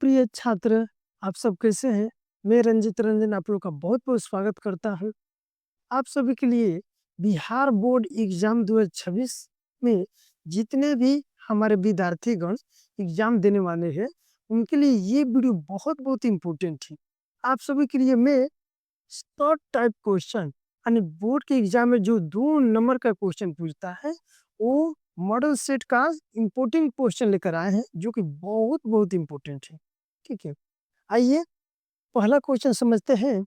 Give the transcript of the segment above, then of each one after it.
प्रिय छात्र, आप सब कैसे हैं? मैं रंजित रंजन आप लोग का बहुत-बहुत स्वागत करता हूँ। आप सभी के लिए बिहार बोर्ड एग्ज़ाम 2026 में जितने भी हमारे विद्यार्थीगण एग्ज़ाम देने वाले हैं, उनके लिए ये वीडियो बहुत-बहुत इम्पोर्टेंट है। आप सभी के लिए मैं शॉर्ट टाइप क्वेश्चन यानी बोर्ड के एग्ज़ाम में जो 2 नंबर का क्वेश्चन पूछता है, वो मॉडल सेट का इम्पोर्टेंट क्वेश्चन लेकर आए हैं, जो कि बहुत-बहुत इम्पोर्टेंट है। ठीक है? आइए पहला क्वेश्चन समझते हैं।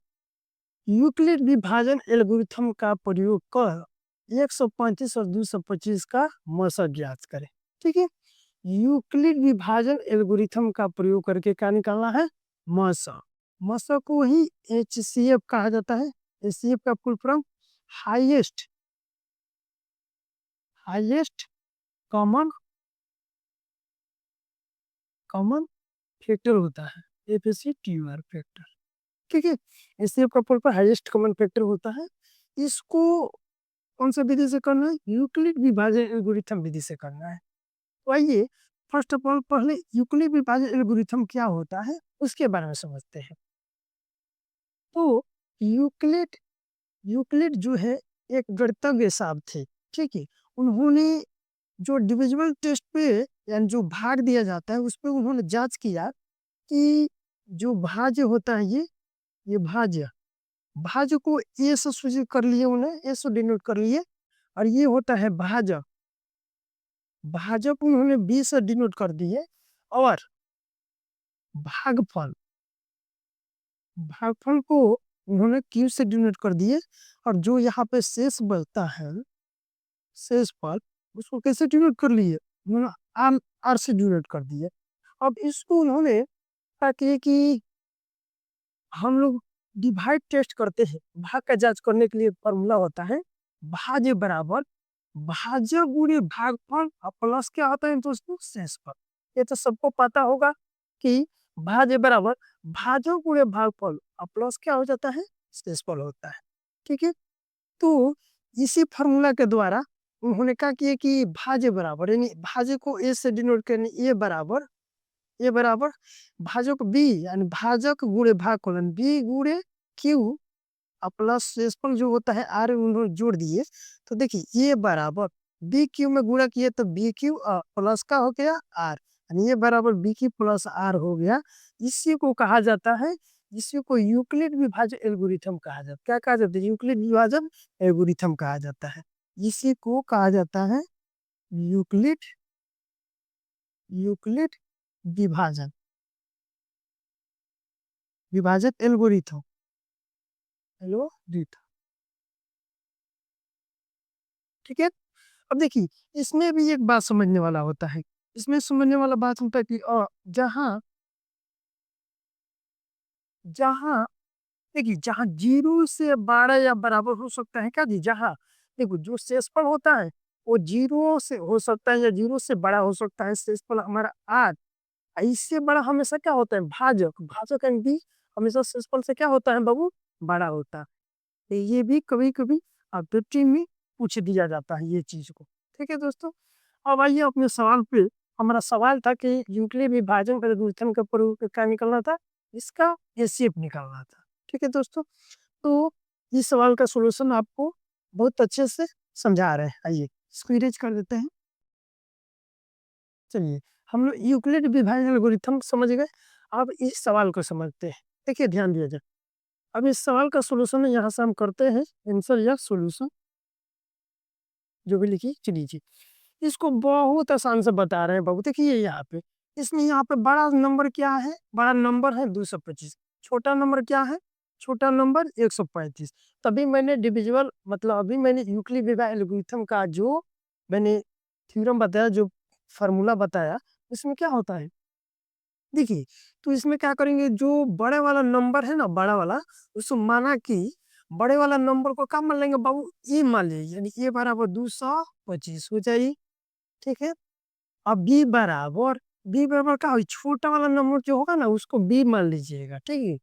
यूक्लिड विभाजन एल्गोरिथम का प्रयोग कर 135 और 225 का मौसा ज्ञात करें। ठीक है? यूक्लिड विभाजन एल्गोरिथम का प्रयोग करके क्या निकालना है? मौसा। मौसा को ही एचसीएफ कहा जाता है। एचसीएफ का full form highest highest common common factor होता है। एफएससी-ट्यूआर फैक्टर। ठीक है? एचसीएफ का full form highest common factor होता है। इसको कौन-सा विधि से करना है? यूक्लिड विभाजन एल्गोरिथम विधि से करना है। तो आइए फर्स्ट ऑफ ऑल पहले यूक्लिड विभाजन एल्गोरिथम क्या होता है, उसके बारे में समझते हैं। तो यूक्लिड यूक्लिड जो है एक गणितज्ञ साहब थे, ठीक है? उन्होंने जो डिविजिबल टेस्ट पे यानी जो भाग दिया जाता है, उसपे उन्होंने जाँच किया कि जो भाज्य होता है ये भाज्य भाज्य को ए से सूचित कर लिए उन्हें, ए से डिनोट कर लिए और ये होता है भाजक। भाजक उन्होंने बी से डिनोट कर दिए और भागफल भागफल को उन्होंने क्यू से डिनोट कर दिए और जो यहाँ पे शेष बचता है, शेषफल उसको कैसे डिनोट कर लिए? उन्होंने आर आर से डिनोट कर दिए। अब इसको उन्होंने क्या किए कि हम लोग डिवाइड टेस्ट करते हैं, भाग का जाँच करने के लिए फ़ॉर्मूला होता है, भाज्य बराबर भाज्य गुणे भागफल और प्लस क्या होता है दोस्तों? शेषफल। ये तो सबको पता होगा कि भाज्य बराबर भाज्य गुणे भागफल और प्लस क्या हो जाता है? शेषफल होता है। ठीक है? तो इसी फ़ॉर्मूला के द्वारा उन्होंने क्या किया कि भाज्य बराबर यानी भाज्य को ए से डिनोट करने ए बराबर भाजक बी यानी भाजक गुणे भागफलन बी गुणे क्यू और प्लस शेषफल जो होता है आर उन्होंने जोड़ दिए। तो देखिए ये बराबर बी क्यू में गुणा किए तो बी क्यू प्लस का हो गया आर यानी ये बराबर बी क्यू प्लस आर हो गया। इसी को कहा जाता है, इसी को यूक्लिड विभाजन एल्गोरिथम कहा जाता है। क्या कहा जाता है? यूक्लिड विभाजन एल्गोरिथम कहा जाता है। इसी को कहा जाता है यूक्लिड यूक्लिड विभाजन विभाजन एल्गोरिथम एल्गोरिथम। ठीक है? अब देखिए, इसमें भी एक बात समझने वाला होता है। इसमें समझने वाला बात होता है कि जहाँ जहाँ देखिए, जहाँ 0 से 12 या बराबर हो सकता है क्या जी? जहाँ देखो जो शेषफल होता है, वो 0 से हो सकता है या 0 से बड़ा हो सकता है शेषफल हमारा 8। इससे बड़ा हमेशा क्या होता है? भाजक। भाजक यानी कि हमेशा शेषफल से क्या होता है बाबू? बड़ा होता है। तो ये भी कभी-कभी पेपर में पूछ दिया जाता है ये चीज़ को। ठीक है दोस्तों? अब आइए अपने सवाल पे। हमारा सवाल था कि यूक्लिड विभाजन एल्गोरिथम का प्रयोग करके क्या निकालना था? इसका एचसीएफ निकालना था। ठीक है दोस्तों? तो इस सवाल का सॉल्यूशन आपको बहुत अच्छे से समझा रहे हैं। आइए इसको इरेज़ कर देते हैं। चलिए, हम लोग यूक्लिड विभाजन एल्गोरिथम समझ गए। अब इस सवाल को समझते हैं। देखिए ध्यान दिया जाए। अब इस सवाल का सॉल्यूशन यहाँ से हम करते हैं, आंसर या सॉल्यूशन जो भी लिखिए लीजिए। इसको बहुत आसान से बता रहे हैं बाबू। देखिए यहाँ पे, इसमें यहाँ पे बड़ा नंबर क्या है? बड़ा नंबर है 225। छोटा नंबर क्या है? छोटा नंबर 135। तभी मैंने डिविजिबल मतलब अभी मैंने यूक्लिड विभाजन एल्गोरिथम का जो मैंने थ्योरम बताया, जो फ़ॉर्मूला बताया, इसमें क्या होता है? देखिए, तो इसमें क्या करेंगे, जो बड़े वाला नंबर है ना, बड़ा वाला, उसको माना कि बड़े वाला नंबर को क्या मान लेंगे बाबू? ए मान लीजिए, यानी ए बराबर 225 हो जाएगी। ठीक है? अब बी बराबर क्या हो? छोटा वाला नंबर जो होगा ना, उसको बी मान लीजिएगा। ठीक है?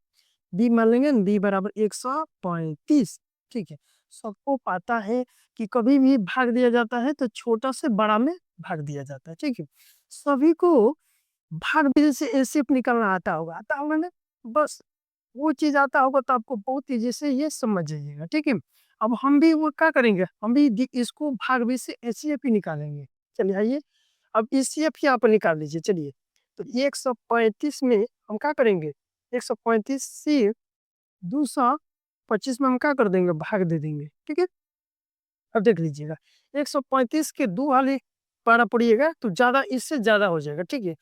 बी मान लेंगे ना, बी बराबर 135। ठीक है? सबको पता है कि कभी भी भाग दिया जाता है तो छोटा से बड़ा में भाग दिया जाता है। ठीक है? सभी को भाग विधि से एसीएफ निकालना आता होगा ना? बस वो चीज़ आता होगा तो आपको बहुत तेज़ी से ये समझ जाइएगा, ठीक है? अब हम भी वो क्या करेंगे, हम भी इसको भाग विधि से एचसीएफ ही निकालेंगे। चलिए आइए, अब एचसीएफ यहाँ पर निकाल लीजिए चलिए। तो 135 में हम क्या करेंगे, 135 से 225 में हम क्या कर देंगे, भाग दे देंगे, ठीक है? अब देख लीजिएगा, 135 के 2 वाले पारा पड़िएगा तो ज़्यादा, इससे ज़्यादा हो जाएगा, ठीक है?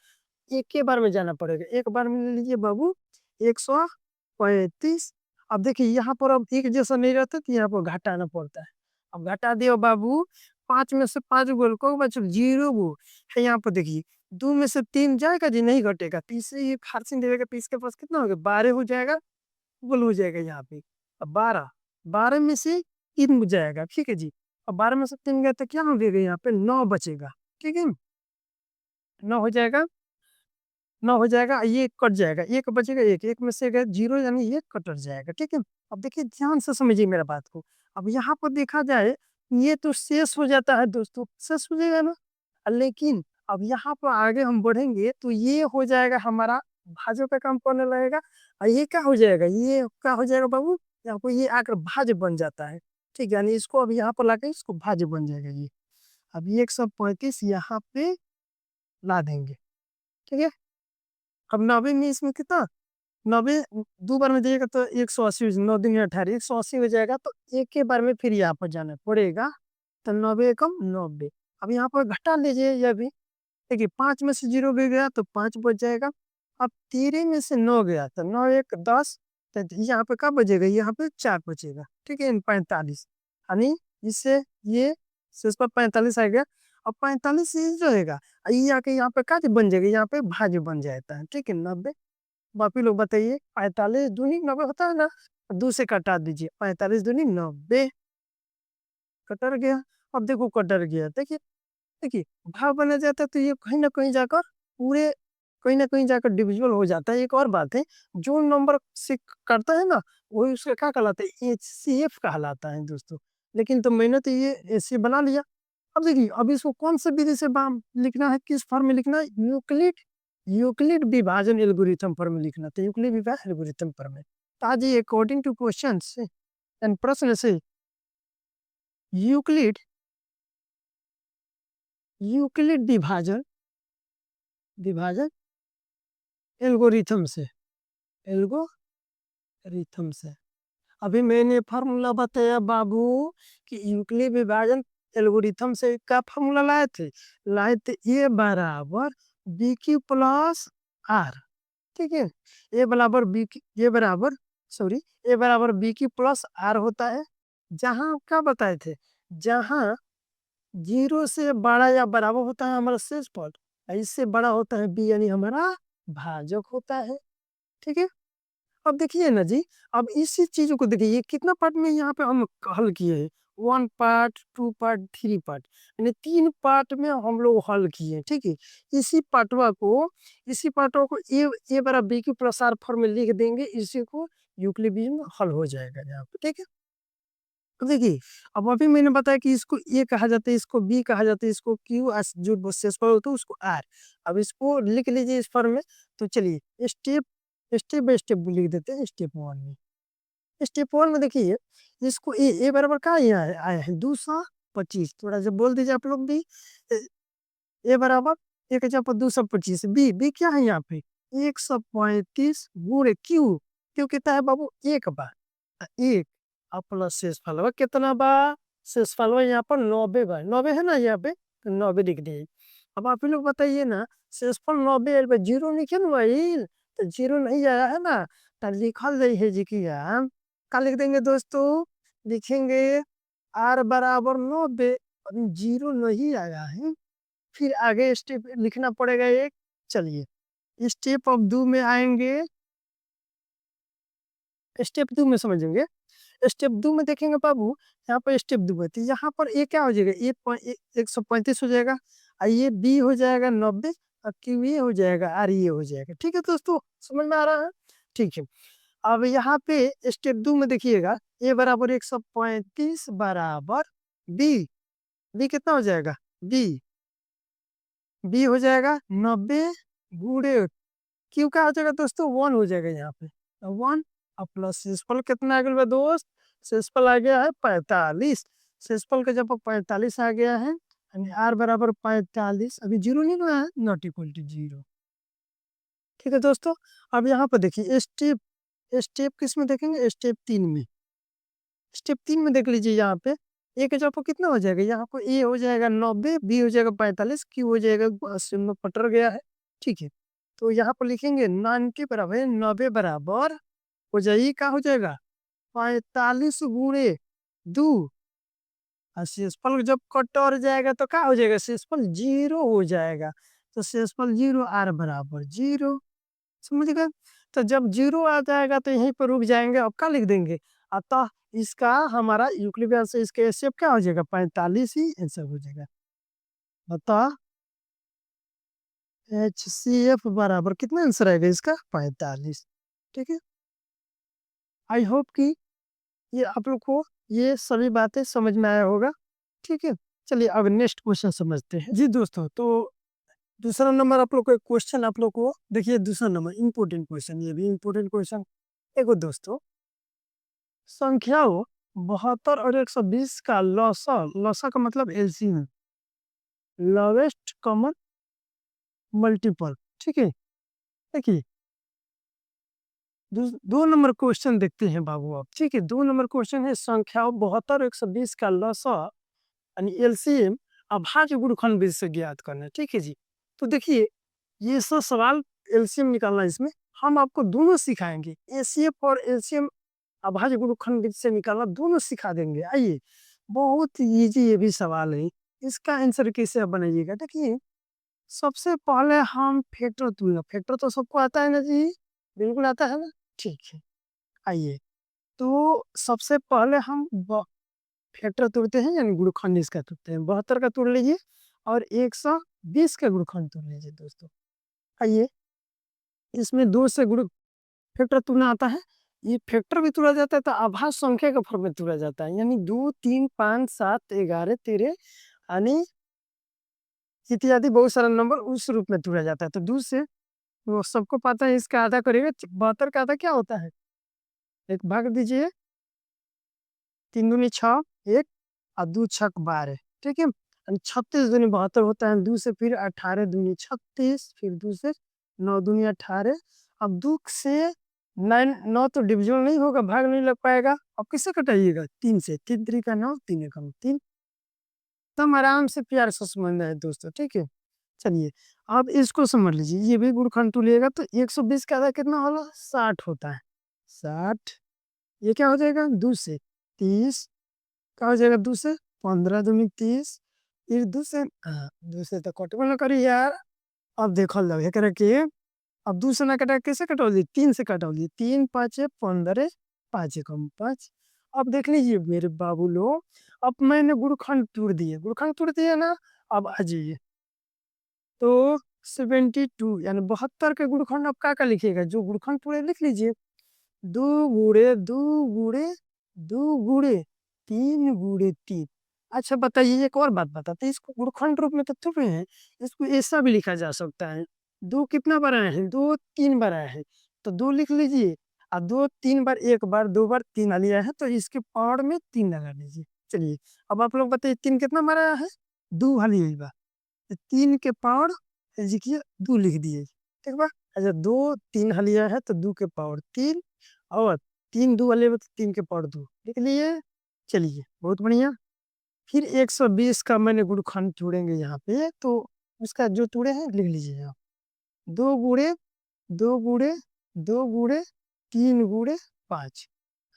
एक के बार में जाना पड़ेगा, एक बार में ले लीजिए बाबू 135। अब देखिए यहाँ पर अब एक जैसा नहीं रहता तो यहाँ पर घटाना पड़ता है। अब घटा दियो बाबू, 5 में से 5 गो को बचा 0 गो है, यहाँ पर देखिए 2 में से 3 जाएगा जी, नहीं घटेगा, 30 से ये फारसिंग देगा तो इसके पास कितना हो गया, 12 हो जाएगा, इक्वल हो जाएगा यहाँ पे। अब 12, 12 में से 3 जाएगा, ठीक है जी। अब 12 में से 3 गया तो क्या हो जाएगा, यहाँ पे 9 बचेगा, ठीक है? 9 हो जाएगा, 9 हो जाएगा, ये कट जाएगा, 1 बचेगा, 1 में से अगर 0 यानी ये कट जाएगा, ठीक है? अब देखिए ध्यान से समझिए मेरा बात को। अब यहाँ पर देखा जाए, ये तो शेष हो जाता है दोस्तों, शेष हो जाएगा ना? लेकिन अब यहाँ पर आगे हम बढ़ेंगे तो ये हो जाएगा हमारा, भाज्यों का काम करने लगेगा, और ये क्या हो जाएगा, ये क्या हो जाएगा बाबू, यहाँ पर ये आकर भाज्य बन जाता है, ठीक है? यानी इसको अब यहाँ पर लाके इसको भाज्य बन जाएगा ये। अब ये 135 यहाँ पे ला देंगे, ठीक है? अब 90 में इसमें कितना, 90 2 बार में जाइएगा तो 180, 9 दूनी 18, 180 हो जाएगा, तो एक के बार में फिर यहाँ पर जाना पड़ेगा, तो 90 एकम 90। अब यहाँ पर घटा लीजिए ये भी, देखिए 5 में से 0 भी गया तो 5 बच जाएगा। अब 13 में से 9 गया तो 9 एक 10, तो यहाँ पे क्या बचेगा, यहाँ पे 4 बचेगा, ठीक है? 45 यानी इससे ये शेष पर 45 आ गया। अब 45 ये रहेगा, ये आके यहाँ पे क्या बन जाएगा, यहाँ पे भाज्य बन जाता है, ठीक है? 90। बाकी लोग बताइए, 45 दूनी 90 होता है ना? 2 से कटा दीजिए, 45 दूनी 90, कटर गया। अब देखो कटर गया, देखिए, देखिए भाव बना जाता है तो ये कहीं ना कहीं जाकर पूरे, कहीं ना कहीं जाकर डिविजिबल हो जाता है। एक और बात है, जो नंबर से करता है ना, वही उसका क्या कहलाता है, एचसीएफ कहलाता है दोस्तों। लेकिन तो मैंने तो ये ऐसे बना लिया। अब देखिए, अब इसको कौन से विधि से लिखना है, किस फॉर्म में लिखना है, यूक्लिड, यूक्लिड विभाजन एल्गोरिथम फॉर्म में लिखना, तो यूक्लिड विभाजन एल्गोरिथम फॉर्म में। तो आज ये अकॉर्डिंग टू क्वेश्चन एंड प्रश्न से यूक्लिड, यूक्लिड विभाजन, विभाजन एल्गोरिथम से, एल्गोरिथम से। अभी मैंने फार्मूला बताया बाबू कि यूक्लिड विभाजन एल्गोरिथम से क्या फार्मूला लाए थे ए बराबर बी क्यू प्लस आर, ठीक है? ए बराबर बी, ए बराबर, सॉरी, ए बराबर बी क्यू प्लस आर होता है। जहां क्या बताए थे, जहां 0 से बड़ा या बराबर होता है हमारा शेषफल, इससे बड़ा होता है बी यानी हमारा भाजक होता है, ठीक है? अब देखिए ना जी, अब इसी चीज़ों को देखिए, ये कितना पार्ट में यहाँ पे हम हल किए हैं, 1 पार्ट, 2 पार्ट, 3 पार्ट, यानी 3 पार्ट में हम लोग हल किए हैं, ठीक है? इसी पार्टवा को ए बराबर बी की प्रसार फॉर्म में लिख देंगे, इसी को यूक्लिडियन में हल हो जाएगा यहाँ पे, ठीक है? तो देखिए, अब अभी मैंने बताया कि इसको ए कहा जाता है, इसको बी कहा जाता है, इसको क्यू, जो शेषफल होता है उसको आर। अब इसको लिख लीजिए इस फॉर्म में। तो चलिए स्टेप, स्टेप बाय स्टेप लिख देते हैं। स्टेप 1 में, स्टेप 1 में देखिए, इसको ए बराबर का यहाँ आया है 225, थोड़ा सा बोल दीजिए आप लोग भी। ए ए बराबर 1/225, बी, बी क्या है यहाँ पे, 135 गुणे क्यू, क्यू कितना है बाबू, 1 बार, 1 और प्लस शेषफलवा कितना बा, शेषफलवा यहाँ पर 90 बा, 90 है ना यहाँ पे, तो 90 लिख दिए। अब आप ही लोग बताइए ना, शेषफल 90 आइल बा, 0 लिखे ना भाई, तो 0 नहीं आया है ना, तो लिखल जाई है जी कि हम क्या लिख देंगे दोस्तों, लिखेंगे आर बराबर 90, अभी 0 नहीं आया है, फिर आगे स्टेप लिखना पड़ेगा एक। चलिए स्टेप ऑफ 2 में आएंगे, स्टेप 2 में समझेंगे। स्टेप 2 में देखेंगे बाबू, यहाँ पर स्टेप 2 है, तो यहाँ पर ए क्या हो जाएगा, 135 हो जाएगा, और ये बी हो जाएगा 90, और क्यू ये हो जाएगा, आर ये हो जाएगा, ठीक है दोस्तों, समझ में आ रहा है? ठीक है। अब यहाँ पे स्टेप 2 में देखिएगा, ए बराबर 135 बराबर बी, बी कितना हो जाएगा, बी, बी हो जाएगा 90 गुणे क्यू का हो जाएगा दोस्तों 1 हो जाएगा यहाँ पे 1 और प्लस शेषफल कितना आ गया दोस्त शेषफल आ गया है 45 शेषफल का जब 45 आ गया है यानी आर बराबर 45 अभी जीरो नहीं हुआ है नॉट इक्वल टू जीरो। ठीक है दोस्तों अब यहाँ पर देखिए स्टेप स्टेप किस में देखेंगे स्टेप 3 में देख लीजिए यहाँ पे ए के जगह कितना हो जाएगा यहाँ पर ए हो जाएगा 90 बी हो जाएगा 45 क्यू हो जाएगा 80 में पटर गया है। ठीक है तो यहाँ पर लिखेंगे 90 बराबर 90 बराबर हो जाएगी क्या हो जाएगा 45 गुणे 2 और शेषफल जब कटर जाएगा तो क्या हो जाएगा शेषफल 0 हो जाएगा तो शेषफल 0 आर बराबर 0 समझ गए। तो जब 0 आ जाएगा तो यहीं पर रुक जाएंगे अब क्या लिख देंगे अतः इसका हमारा यूक्लिड से इसके एचसीएफ क्या हो जाएगा 45 ही आंसर हो जाएगा। अतः HCF बराबर कितना आंसर आएगा इसका 45। ठीक है आई होप कि ये आप लोग को ये सभी बातें समझ में आया होगा। ठीक है चलिए अब नेक्स्ट क्वेश्चन समझते हैं जी दोस्तों। तो दूसरा नंबर आप लोग को एक क्वेश्चन आप लोग को देखिए दूसरा नंबर इंपोर्टेंट क्वेश्चन ये भी इंपोर्टेंट क्वेश्चन देखो दोस्तों संख्याओं 72 और 120 का लसा का मतलब एलसीएम लोवेस्ट कॉमन मल्टीपल। ठीक है देखिए दो नंबर क्वेश्चन देखते हैं बाबू आप। ठीक है 2 नंबर क्वेश्चन है संख्याओं 72 और 120 का लसा यानी एलसीएम अभाज्य गुणनखंड विधि से ज्ञात करना। ठीक है जी तो देखिए ये सब सवाल एलसीएम निकालना इसमें हम आपको दोनों सिखाएंगे एसीएफ और एलसीएम अभाज्य गुणनखंड विधि से निकालना दोनों सिखा देंगे। आइए बहुत इजी ये भी सवाल है इसका आंसर कैसे आप बनाइएगा। देखिए सबसे पहले हम फैक्टर तुलना फैक्टर तो सबको आता है ना जी बिल्कुल आता है ना। ठीक है आइए तो सबसे पहले हम फैक्टर तोड़ते हैं यानी गुणनखंड इसका तोड़ते हैं 72 का तोड़ लीजिए और 120 का गुणनखंड तोड़ लीजिए दोस्तों। आइए इसमें 2 से गुण फैक्टर तुलना आता है ये फैक्टर भी तोड़ा जाता है तो आभाज्य संख्या का फॉर्म में तोड़ा जाता है यानी 2 3 5 7 11 13 यानी इत्यादि बहुत सारा नंबर उस रूप में तोड़ा जाता है। तो 2 से वो सबको पता है इसका आधा करेगा 72 का आधा क्या होता है एक भाग दीजिए 3 दूनी 6 1 और 2 छक 12। ठीक है 36 दूनी 72 होता है 2 से फिर 18 दूनी 36 फिर 2 से 9 दूनी 18 अब 2 से 9 तो डिविजन नहीं होगा भाग नहीं लग पाएगा अब किससे कटाइएगा 3 से 3 3 का 9 3 का 3 तब आराम से प्यार से समझना है दोस्तों। ठीक है चलिए अब इसको समझ लीजिए ये भी गुणनखंड तुलिएगा तो 120 का आधा कितना होगा 60 होता है 60 ये क्या हो जाएगा 2 से 30 का हो जाएगा 2 से 15 दूनी 30 फिर 2 से 2 से तो कटबे ना करी यार अब देखल जाओ एकरा के अब 2 से ना कटा कैसे कटौली 3 से कटौली 3 5 15 5 कम 5 अब देख लीजिए मेरे बाबू लोग अब मैंने गुणनखंड तोड़ दिए ना अब आ जाइए तो 72 यानी 72 के गुणनखंड अब क्या लिखिएगा जो गुणनखंड पूरे लिख लीजिए 2 गुणे 2 गुणे 2 गुणे 3 गुणे 3। अच्छा बताइए एक और बात बताते हैं इसको गुणनखंड रूप में तो थोड़े हैं इसको ऐसा भी लिखा जा सकता है 2 कितना बार आए हैं 2 3 बार आए हैं तो 2 लिख लीजिए और 2 3 बार 1 बार 2 बार 3 आ लिया है तो इसके पावर में 3 लगा लीजिए। चलिए अब आप लोग बताइए 3 कितना बार आया है 2 हाली बार 3 के पावर लिखिए 2 लिख दिए ठीक बा। अच्छा 2 3 हलिया है तो 2 के पावर 3 और 3 2 वाले 3 के पावर 2 लिख लिए। चलिए बहुत बढ़िया फिर 120 का मैंने गुणनखंड जोड़ेंगे यहाँ पे तो उसका जो तोड़े हैं लिख लीजिए यहाँ 2 गुणे 2 गुणे 2 गुणे 3 गुणे 5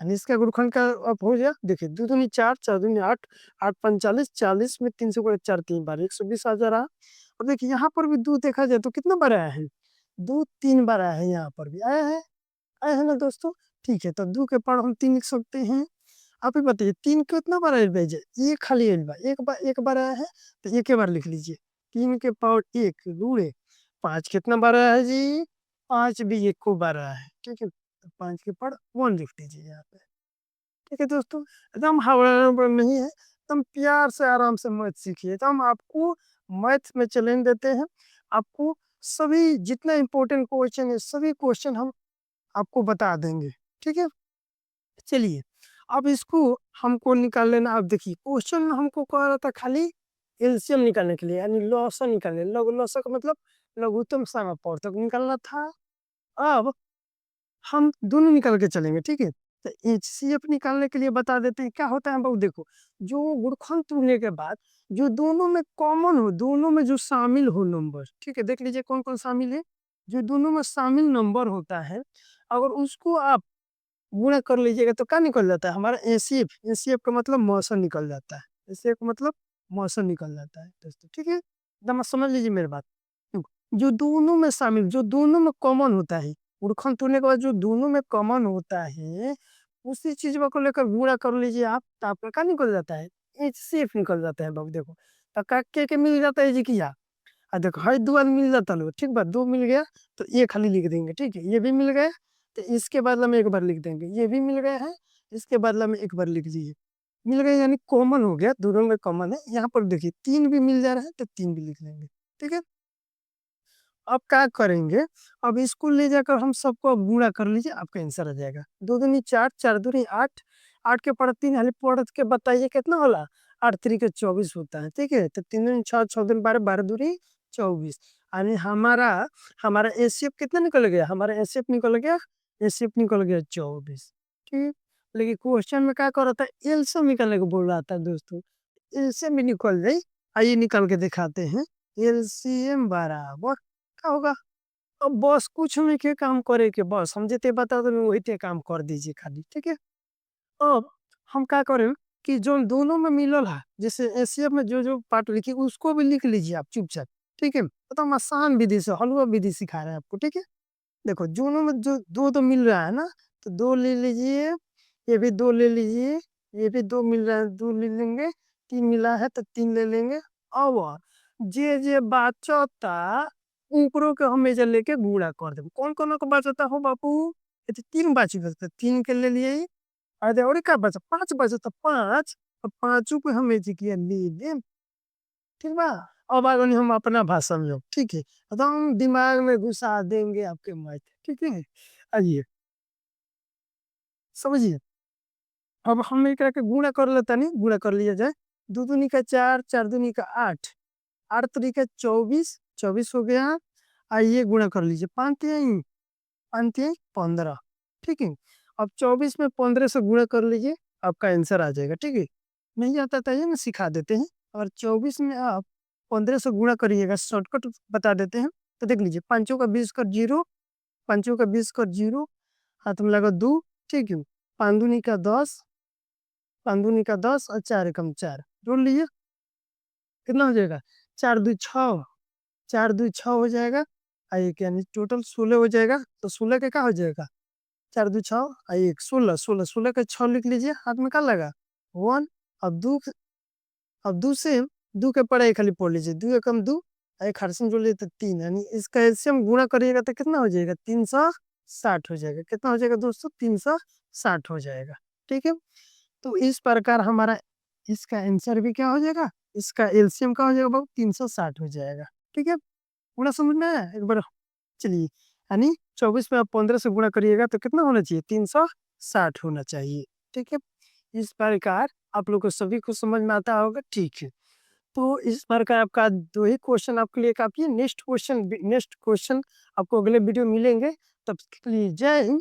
यानी इसका गुणनखंड का अब हो गया देखिए 2 दूनी 4 4 दूनी 8 8 45 40 में 3 से गुणे 4 3 बार 120 आ जा रहा। और देखिए यहाँ पर भी 2 देखा जाए तो कितना बार आया है 2 3 बार आया है यहाँ पर भी आया है ना दोस्तों। ठीक है तो 2 के पावर हम 3 लिख सकते हैं। आप ही बताइए 3 कितना बार आया भेजे ये खाली एक बार आया है तो एक बार लिख लीजिए 3 के पावर 1 गुणे 5 कितना बार आया है जी 5 भी एक को बार आया है। ठीक है तो 5 के पावर 1 लिख दीजिए यहाँ पे। ठीक है दोस्तों एकदम हावड़ा नहीं है एकदम प्यार से आराम से मैथ सीखिए तो हम आपको मैथ में चैलेंज देते हैं आपको सभी जितना इम्पोर्टेंट क्वेश्चन है, सभी क्वेश्चन हम आपको बता देंगे, ठीक है? चलिए, अब इसको हमको निकाल लेना। अब देखिए क्वेश्चन हमको कह रहा था खाली एलसीएम निकालने के लिए, यानी लॉसा निकालने, लॉसा का मतलब लघुत्तम समापवर्तक निकालना था। अब हम दोनों निकाल के चलेंगे, ठीक है? तो एचसीएफ निकालने के लिए बता देते हैं क्या होता है बाबू। देखो, जो गुणनखंड तोड़ने के बाद जो दोनों में कॉमन हो, दोनों में जो शामिल हो नंबर, ठीक है? देख लीजिए कौन कौन शामिल है। जो दोनों में शामिल नंबर होता है, अगर उसको आप गुणा कर लीजिएगा तो क्या निकल जाता है हमारा एसीएफ। एसीएफ का मतलब मौसम निकल जाता है। एसीएफ का मतलब मौसम निकल जाता है दोस्तों, ठीक है? एकदम समझ लीजिए मेरी बात। देखो, जो दोनों में शामिल, जो दोनों में कॉमन होता है, गुणनखंड तोड़ने के बाद जो दोनों में कॉमन होता है, उसी चीज को लेकर गुणा कर लीजिए आप, तो आपका क्या निकल जाता है? एचसीएफ निकल जाता है बाबू। देखो, तो के मिल जाता है जी किया। देखो हर दो आदमी मिल जाता लो, ठीक बात, दो मिल गया तो ये खाली लिख देंगे, ठीक है? ये भी मिल गया तो इसके बदला में एक बार लिख देंगे, ये भी मिल गया है, इसके बदला में एक बार लिख दीजिए। मिल गया यानी कॉमन हो गया, दोनों में कॉमन है। यहाँ पर देखिए 3 भी मिल जा रहा है तो 3 भी लिख लेंगे, ठीक है? अब क्या करेंगे, अब इसको ले जाकर हम सबको अब गुणा कर लीजिए, आपका आंसर आ जाएगा। 2 दूनी 4, 4 दूनी 8, 8 के पढ़त 3 हाली पढ़त के बताइए कितना होला? 8 3 के 24 होता है, ठीक है? तो 3 दूनी 6, 6 दूनी 12, 12 दूनी 24। यानी हमारा हमारा एसीएफ कितना निकल गया? हमारा एसीएफ निकल गया, एसीएफ निकल गया 24, ठीक। लेकिन क्वेश्चन में क्या कर रहा था? एलसीएम निकालने को बोल रहा था दोस्तों। एलसीएम भी निकल जाए, आइए निकाल के दिखाते हैं। एलसीएम बराबर क्या होगा? अब बस कुछ नहीं के काम करे के, बस हम जितने बता दो वही ते काम कर दीजिए खाली, ठीक है? अब हम क्या करें कि जो दोनों में मिलल है, जैसे एशिया में जो जो पार्ट लिखी उसको भी लिख लीजिए आप चुपचाप, ठीक है? एकदम आसान विधि से हलवा विधि सिखा रहे हैं आपको, ठीक है? देखो दोनों में जो दो दो मिल रहा है ना, तो 2 ले लीजिए, ये भी 2 ले लीजिए, ये भी 2 मिल रहा है 2 ले लेंगे, 3 मिला है तो 3 ले लेंगे। अब जे जे बाचता ऊपरों के हमेशा लेके गुणा कर देबो। कौन कौन को बाचता हो बापू? ये तो 3 बाची बचता, 3 के ले लिए। अरे और का बचा 5 बचा तो 5, अब पांचों को हम जी किया ले लें, ठीक बा? अब आगे हम अपना भाषा में हो, ठीक है? एकदम दिमाग में घुसा देंगे आपके मत, ठीक है? आइए समझिए। अब हम एक के गुणा कर लेता, नहीं गुणा कर लिया जाए। 2 दूनी का 4, 4 दूनी का 8, 8 त्रिक का 24, 24 हो गया। आइए गुणा कर लीजिए, 5 तिहाई 5 तिहाई 15, ठीक है? अब 24 में 15 से गुणा कर लीजिए, आपका आंसर आ जाएगा, ठीक है? नहीं आता था ये ना सिखा देते हैं। और 24 में आप 15 से गुणा करिएगा, शॉर्टकट बता देते हैं। तो देख लीजिए, पांचों का 20 कर 0, पांचों का 20 कर 0, हाथ में लगा 2, ठीक है? पांदुनी का 10, पांदुनी का 10 और 4 एकम 4 जोड़ लीजिए, कितना हो जाएगा? 4 2 6, 4 2 6 हो जाएगा। एक यानी टोटल 16 हो जाएगा। तो 16 का क्या हो जाएगा? 4 2 6 1 16, 16 16 का 6 लिख लीजिए, हाथ में क्या लगा? 1। अब 2, अब 2 से 2 के पढ़ाई खाली पढ़ लीजिए, 2 एकम 2, एक हरसम जोड़ लीजिए तो 3, यानी इसका एलसीएम गुणा करिएगा तो कितना हो जाएगा? 360 हो जाएगा। कितना हो जाएगा दोस्तों? 360 हो जाएगा, ठीक है? तो इस प्रकार हमारा इसका आंसर भी क्या हो जाएगा? इसका एलसीएम क्या हो जाएगा बाबू? 360 हो जाएगा, ठीक है? पूरा समझ में आया एक बार? चलिए, यानी 24 में आप 15 से गुणा करिएगा तो कितना होना चाहिए? 360 होना चाहिए, ठीक है? इस प्रकार आप लोग को सभी को समझ में आता होगा, ठीक है? तो इस प्रकार आपका 2 ही क्वेश्चन आपके लिए काफ़ी है। नेक्स्ट क्वेश्चन आपको अगले वीडियो मिलेंगे, तब तक के लिए जय हिंद।